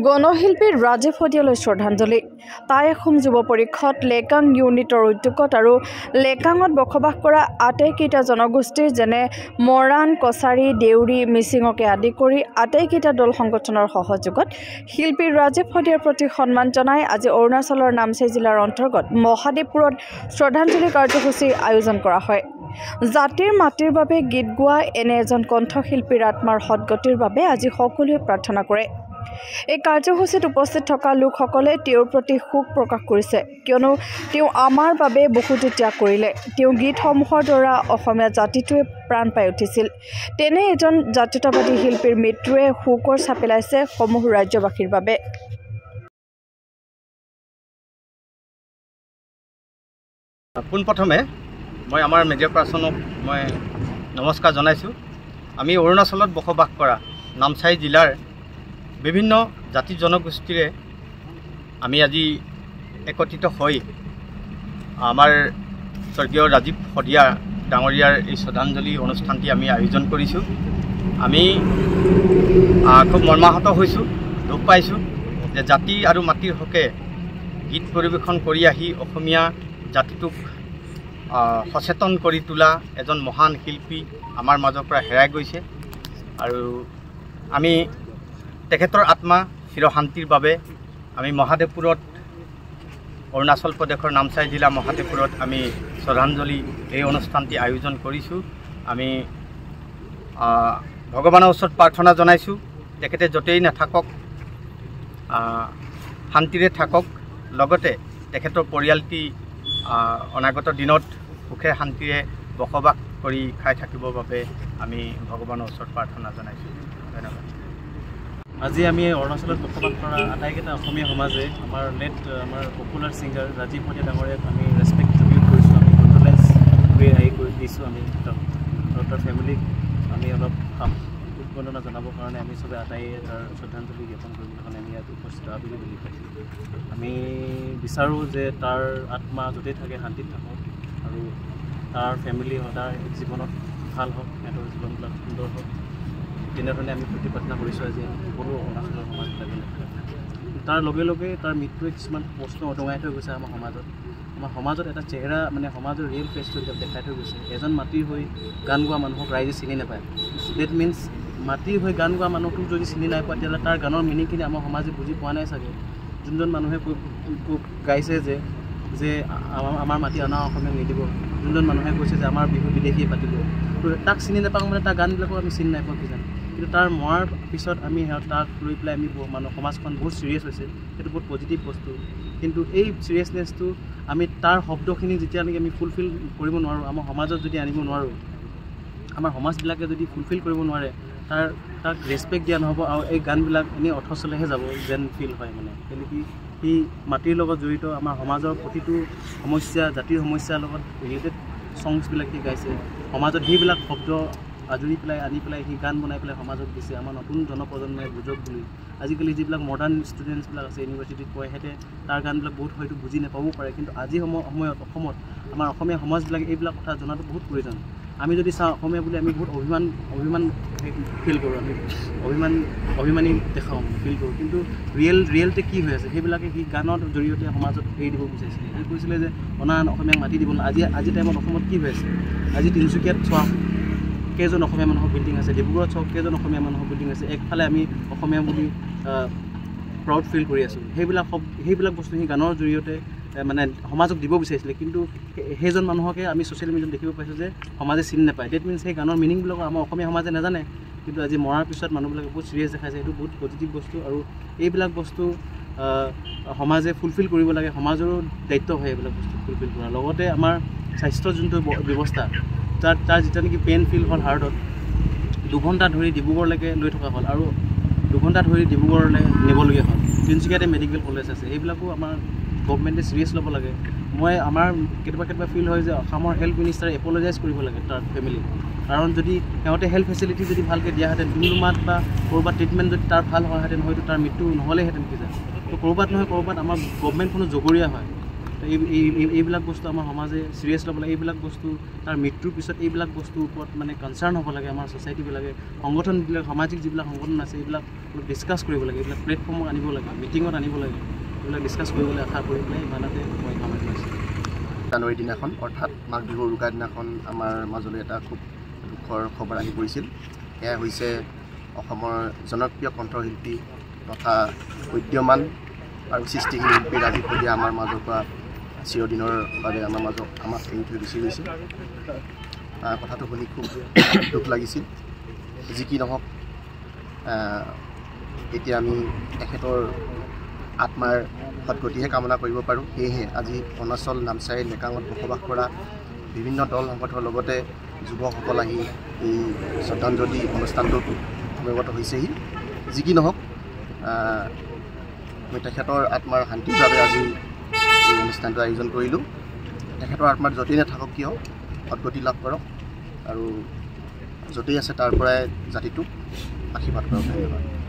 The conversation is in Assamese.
গণশিল্পী ৰাজীৱ শদিয়ালৈ শ্ৰদ্ধাঞ্জলি। টাই অসম যুৱ পৰিষদ লেকাং ইউনিটৰ উদ্যোগত আৰু লেকাঙত বসবাস কৰা আটাইকেইটা জনগোষ্ঠীৰ যেনে মৰাণ, কছাৰী, দেউৰী, মিচিঙকে আদি কৰি আটাইকেইটা দল সংগঠনৰ সহযোগত শিল্পী ৰাজীৱ শদিয়াৰ প্ৰতি সন্মান জনাই আজি অৰুণাচলৰ নামচাই জিলাৰ অন্তৰ্গত মহাদেৱপুৰত শ্ৰদ্ধাঞ্জলি কাৰ্যসূচীৰ আয়োজন কৰা হয়। জাতিৰ মাটিৰ বাবে গীত গোৱা এনে এজন কণ্ঠশিল্পীৰ আত্মাৰ সদ্গতিৰ বাবে আজি সকলোৱে প্ৰাৰ্থনা কৰে। এই কাৰ্যসূচীত উপস্থিত থকা লোকসকলে তেওঁৰ প্ৰতি শোক প্ৰকাশ কৰিছে, কিয়নো তেওঁ আমাৰ বাবে বহুতো ত্যাগ কৰিলে। তেওঁ গীতসমূহৰ দ্বাৰা অসমীয়া জাতিটোৱে প্ৰাণ পাই উঠিছিল। তেনে এজন জাতীয়তাবাদী শিল্পীৰ মৃত্যুৱে শোকৰ ছাপ পেলাইছে সমূহ ৰাজ্যবাসীৰ বাবে। পোনপ্ৰথমে মই আমাৰ মিডিয়া পাৰ্চনক মই নমস্কাৰ জনাইছোঁ। আমি অৰুণাচলত বসবাস কৰা নামচাই জিলাৰ বিভিন্ন জাতি জনগোষ্ঠীৰে আমি আজি একত্ৰিত হৈ আমাৰ স্বৰ্গীয় ৰাজীৱ শদিয়া ডাঙৰীয়াৰ এই শ্ৰদ্ধাঞ্জলি অনুষ্ঠানটি আমি আয়োজন কৰিছোঁ। আমি খুব মৰ্মাহত হৈছোঁ, দুখ পাইছোঁ যে জাতি আৰু মাটিৰ হকে গীত পৰিৱেশন কৰি আহি অসমীয়া জাতিটোক সচেতন কৰি তোলা এজন মহান শিল্পী আমাৰ মাজৰ পৰা হেৰাই গৈছে। আৰু আমি তেখেতৰ আত্মা চিৰশান্তিৰ বাবে আমি মহাদেৱপুৰত অৰুণাচল প্ৰদেশৰ নামচাই জিলা মহাদেৱপুৰত আমি শ্ৰদ্ধাঞ্জলি এই অনুষ্ঠানটি আয়োজন কৰিছোঁ। আমি ভগৱানৰ ওচৰত প্ৰাৰ্থনা জনাইছোঁ, তেখেতে য'তেই নাথাকক শান্তিৰে থাকক, লগতে তেখেতৰ পৰিয়ালটি অনাগত দিনত সুখে শান্তিৰে বসবাস কৰি খাই থাকিবৰ বাবে আমি ভগৱানৰ ওচৰত প্ৰাৰ্থনা জনাইছোঁ। ধন্যবাদ। আজি আমি অৰুণাচলত বসবাস কৰা আটাইকেইটা অসমীয়া সমাজে আমাৰ পপুলাৰ ছিংগাৰ ৰাজীৱ শদিয়া ডাঙৰীয়াক আমি ৰেচপেক্ট ট্ৰিবিউট কৰিছোঁ, আমি কণ্ডোলেঞ্চ কৰি দিছোঁ আমি আৰু তাৰ ফেমিলিক আমি অলপ উদ্বন্দনা জনাবৰ কাৰণে আমি চবে আটাই তাৰ শ্ৰদ্ধাঞ্জলি জ্ঞাপন কৰিবলৈ কাৰণে আমি ইয়াত উপস্থিত বুলি পাইছোঁ। আমি বিচাৰোঁ যে তাৰ আত্মা য'তেই থাকে শান্তিত থাকক আৰু তাৰ ফেমিলি সদায় জীৱনত ভাল হওক, সিহঁতৰ জীৱনবিলাক সুন্দৰ হওক। তেনেধৰণে আমি প্ৰতিপালনা কৰিছোঁ আজি সকলো অৰুণাচলৰ সমাজবিলাকে। তাৰ লগে লগে তাৰ মৃত্যুৱে কিছুমান প্ৰশ্ন অদঙাই থৈ গৈছে আমাৰ সমাজত এটা চেহেৰা সমাজৰ ৰিয়েল ফেচটো দেখাই থৈ গৈছে। এজন মাটিৰ হৈ গান গোৱা মানুহক ৰাইজে চিনি নাপায়। ডেট মিনছ মাটিৰ হৈ গান গোৱা মানুহটোক যদি চিনি নাই পোৱা, তেতিয়াহ'লে তাৰ গানৰ মিনিংখিনি আমাৰ সমাজে বুজি পোৱা নাই চাগে। যোনজন মানুহে গাইছে যে আমাৰ মাটি অনা অসমীয়াক নিদিব, যোনজন মানুহে কৈছে যে আমাৰ বিহু বিদেশীয়ে পাতিব, তাক চিনি নাপাওঁ তাৰ গানবিলাকো আমি চিনি নাপাওঁ কিজানি। কিন্তু তাৰ মৰাৰ পিছত আমি তাক লৈ পেলাই আমি সমাজখন বহুত ছিৰিয়াছ হৈছে, সেইটো বহুত পজিটিভ বস্তু। কিন্তু এই ছিৰিয়াছনেছটো আমি তাৰ শব্দখিনি যেতিয়ালৈকে আমি ফুলফিল কৰিব নোৱাৰোঁ, আমাৰ সমাজত যদি আনিব নোৱাৰোঁ, আমাৰ সমাজবিলাকে যদি ফুলফিল কৰিব নোৱাৰে, তাক ৰেচপেক্ট দিয়া নহ'ব আৰু এই গানবিলাক এনেই অৰ্থচলেহে যাব যেন ফিল হয়। কেনেকৈ সি মাটিৰ লগত জড়িত আমাৰ সমাজৰ প্ৰতিটো সমস্যা, জাতিৰ সমস্যাৰ লগত ৰিলেটেড ছংছবিলাক সি গাইছে। সমাজত সেইবিলাক শব্দ আজৰি পেলাই আনি পেলাই সি গান বনাই পেলাই সমাজত দিছে আমাৰ নতুন জনপ্ৰজন্মই বুজক বুলি। আজিকালি যিবিলাক মডাৰ্ণ ষ্টুডেণ্টছবিলাক আছে ইউনিভাৰ্চিটিত পঢ়ে, সিহঁতে তাৰ গানবিলাক বহুত হয়তো বুজি নাপাবও পাৰে। কিন্তু আজি সময়ত অসমত আমাৰ অসমীয়া সমাজবিলাকে এইবিলাক কথা জনাটো বহুত প্ৰয়োজন। আমি যদি চাওঁ অসমীয়া বুলি আমি বহুত অভিমান ফিল কৰোঁ, আমি অভিমানী দেখাওঁ, ফিল কৰোঁ। কিন্তু ৰিয়েলতে কি হৈ আছে সেইবিলাকে সি গানৰ জৰিয়তে সমাজত এৰি দিব বিচাৰিছিলে। সি কৈছিলে যে অনা অসমীয়াক মাতি দিব নহয়। আজি টাইমত অসমত কি হৈ আছে? আজি তিনিচুকীয়াত চোৱা কেইজন অসমীয়া মানুহৰ বিল্ডিং আছে, ডিব্ৰুগড়ত চাওক কেইজন অসমীয়া মানুহৰ বিল্ডিং আছে। একফালে আমি অসমীয়া বুলি প্ৰাউড ফিল কৰি আছোঁ। সেইবিলাক বস্তু সি গানৰ জৰিয়তে সমাজক দিব বিচাৰিছিলে। কিন্তু সেইজন মানুহকে আমি ছ'চিয়েল মিডিয়াত দেখিব পাইছোঁ যে সমাজে চিনি নাপায়। ডেট মিনছ সেই গানৰ মিনিংবিলাকো আমাৰ অসমীয়া সমাজে নাজানে। কিন্তু আজি মৰাৰ পিছত মানুহবিলাকে বহুত ছিৰিয়াছ দেখাইছে, সেইটো বহুত পজিটিভ বস্তু। আৰু এইবিলাক বস্তু সমাজে ফুলফিল কৰিব লাগে, সমাজৰো দায়িত্ব হয় এইবিলাক বস্তু ফুলফিল কৰা। লগতে আমাৰ স্বাস্থ্যৰ যোনটো ব্যৱস্থা, তাৰ যেতিয়া নেকি পেইন ফিল হ'ল হাৰ্টত, 2 ঘণ্টা ধৰি ডিব্ৰুগড়লৈকে লৈ থকা হ'ল আৰু 2 ঘণ্টা ধৰি ডিব্ৰুগড়লৈ নিবলগীয়া হ'ল। তিনিচুকীয়াতে মেডিকেল কলেজ আছে, সেইবিলাকো আমাৰ গভৰ্ণমেণ্টে ছিৰিয়াছ ল'ব লাগে। আমাৰ কেতিয়াবা ফিল হয় যে অসমৰ হেল্থ মিনিষ্টাৰে এপলজাইজ কৰিব লাগে তাৰ ফেমিলিক। কাৰণ যদি সিহঁতে হেল্থ ফেচিলিটি যদি ভালকৈ দিয়াহেঁতেন, ডুমডুমাত বা ক'ৰবাত ট্ৰিটমেণ্ট যদি তাৰ ভাল হোৱাহেঁতেন, হয়তো তাৰ মৃত্যু নহ'লেহেঁতেন কিজানি। তো ক'ৰবাত নহয় ক'ৰবাত আমাৰ গভৰ্ণমেণ্টখনো জগৰীয়া হয়। এইবিলাক বস্তু আমাৰ সমাজে চিৰিয়াছ ল'ব লাগে। এইবিলাক বস্তু তাৰ মৃত্যুৰ পিছত এইবিলাক বস্তুৰ ওপৰত মানে কনচাৰ্ণ হ'ব লাগে। আমাৰ ছ'চাইটিবিলাকে সংগঠনবিলাক সামাজিক যিবিলাক সংগঠন আছে এইবিলাক অলপ ডিছকাছ কৰিব লাগে, এইবিলাক প্লেটফৰ্মত আনিব লাগে, মিটিঙত আনিব লাগে, এইবিলাক ডিছকাছ কৰিবলৈ আশা কৰি পেলাই ইমানতে মই সামৰি লৈছোঁ। জানুৱাৰীৰ দিনাখন অৰ্থাৎ মাঘ বিহুৰ উৰুকাৰ দিনাখন আমাৰ মাজলৈ এটা খুব দুখৰ খবৰ আহি পৰিছিল। সেয়া হৈছে অসমৰ জনপ্ৰিয় কণ্ঠশিল্পী তথা উদ্যমান আৰু সৃষ্টিশীল শিল্পী ৰাজীৱ শইকীয়া আমাৰ মাজৰ পৰা চিৰদিনৰ বাবে আমাক এৰি থৈ গুচি গৈছিল। কথাটো শুনি খুব দুখ লাগিছিল। যি কি নহওক, এতিয়া আমি তেখেতৰ আত্মাৰ সদগতিহে কামনা কৰিব পাৰোঁ। সেয়েহে আজি অৰুণাচল নামচাই লেকাঙত বসবাস কৰা বিভিন্ন দল সংগঠনৰ লগতে যুৱকসকল আহি এই শ্ৰদ্ধাঞ্জলি অনুষ্ঠানটোত সমবেত হৈছেহি। যি কি নহওক, মই তেখেতৰ আত্মাৰ শান্তিৰ বাবে আজি এই অনুষ্ঠানটো আয়োজন কৰিলোঁ। তেখেতৰ আত্মাৰ য'তেই নাথাকক কিয় সদগতি লাভ কৰক আৰু য'তেই আছে তাৰ পৰাই জাতিটোক আশীৰ্বাদ কৰক। ধন্যবাদ।